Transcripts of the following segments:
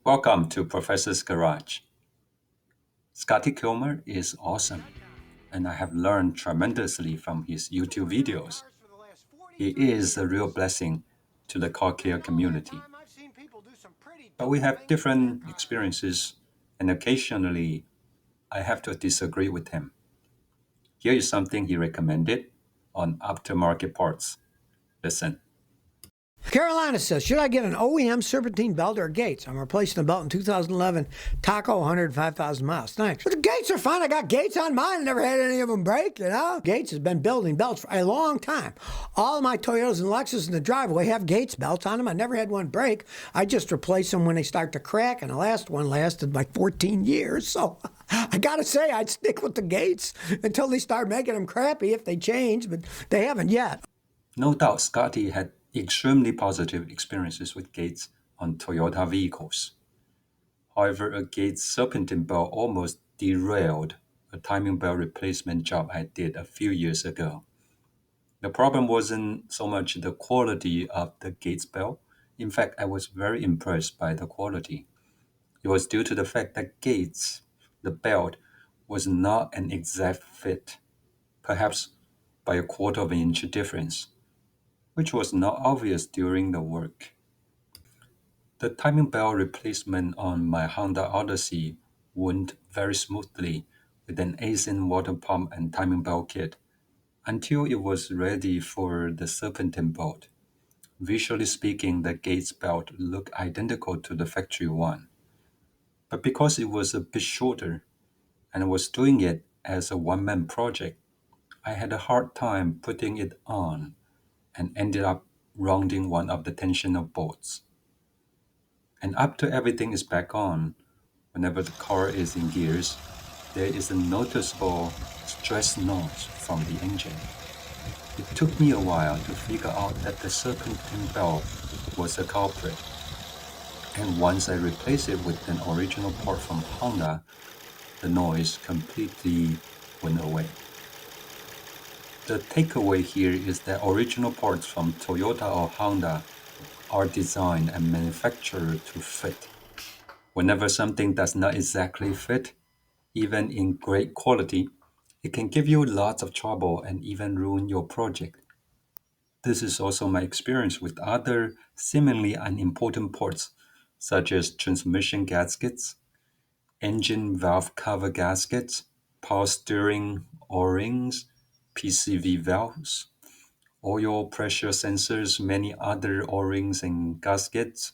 Welcome to Professor's Garage. Scotty Kilmer is awesome, and I have learned tremendously from his YouTube videos. He is a real blessing to the car care community. But we have different experiences, and occasionally I have to disagree with him. Here is something he recommended on aftermarket parts. Listen. Carolina says, should I get an OEM serpentine belt or Gates? I'm replacing a belt in 2011 Taco 105,000 miles. Thanks. But the Gates are fine. I got Gates on mine. I never had any of them break, you know? Gates has been building belts for a long time. All of my Toyotas and Lexus in the driveway have Gates belts on them. I never had one break. I just replace them when they start to crack, and the last one lasted like 14 years. So I got to say, I'd stick with the Gates until they start making them crappy if they change, but they haven't yet. No doubt Scotty had extremely positive experiences with Gates on Toyota vehicles. However, a Gates serpentine belt almost derailed a timing belt replacement job I did a few years ago. The problem wasn't so much the quality of the Gates belt. In fact, I was very impressed by the quality. It was due to the fact that Gates, the belt, was not an exact fit, perhaps by a quarter of an inch difference, which was not obvious during the work. The timing belt replacement on my Honda Odyssey went very smoothly with an ASIN water pump and timing belt kit until it was ready for the serpentine belt. Visually speaking, the Gates belt looked identical to the factory one. But because it was a bit shorter and I was doing it as a one-man project, I had a hard time putting it on and ended up rounding one of the tensioner bolts. And after everything is back on, whenever the car is in gears, there is a noticeable stress noise from the engine. It took me a while to figure out that the serpentine belt was the culprit. And once I replaced it with an original part from Honda, the noise completely went away. The takeaway here is that original parts from Toyota or Honda are designed and manufactured to fit. Whenever something does not exactly fit, even in great quality, it can give you lots of trouble and even ruin your project. This is also my experience with other seemingly unimportant parts, such as transmission gaskets, engine valve cover gaskets, power steering O-rings, PCV valves, oil pressure sensors, many other O-rings and gaskets.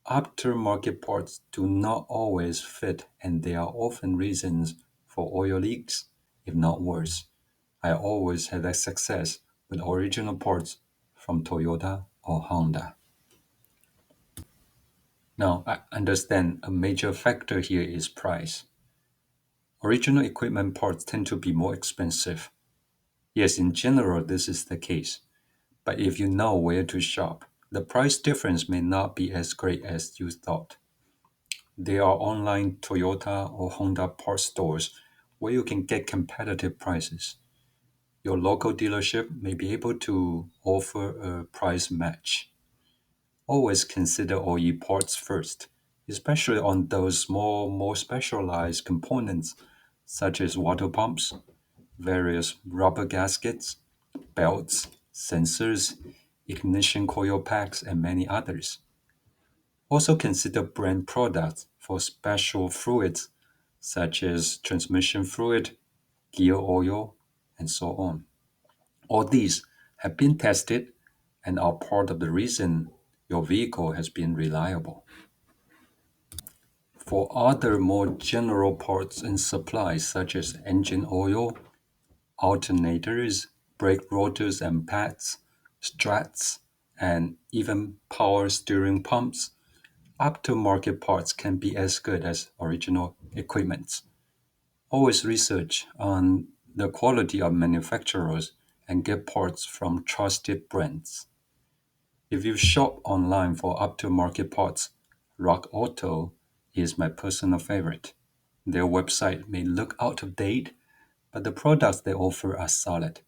Aftermarket parts do not always fit, and there are often reasons for oil leaks, if not worse. I always had a success with original parts from Toyota or Honda. Now, I understand a major factor here is price. Original equipment parts tend to be more expensive. Yes, in general, this is the case. But if you know where to shop, the price difference may not be as great as you thought. There are online Toyota or Honda parts stores where you can get competitive prices. Your local dealership may be able to offer a price match. Always consider OE parts first, especially on those small, more specialized components such as water pumps, various rubber gaskets, belts, sensors, ignition coil packs, and many others. Also consider brand products for special fluids such as transmission fluid, gear oil, and so on. All these have been tested and are part of the reason your vehicle has been reliable. For other more general parts and supplies such as engine oil, alternators, brake rotors and pads, struts, and even power steering pumps, aftermarket parts can be as good as original equipment. Always research on the quality of manufacturers and get parts from trusted brands. If you shop online for aftermarket parts, Rock Auto is my personal favorite. Their website may look out of date, but the products they offer are solid.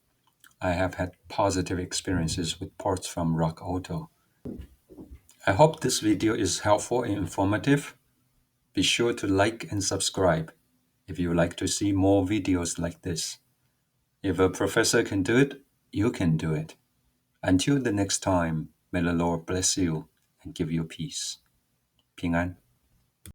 I have had positive experiences with parts from Rock Auto. I hope this video is helpful and informative. Be sure to like and subscribe if you would like to see more videos like this. If a professor can do it, you can do it. Until the next time, may the Lord bless you and give you peace. 平安。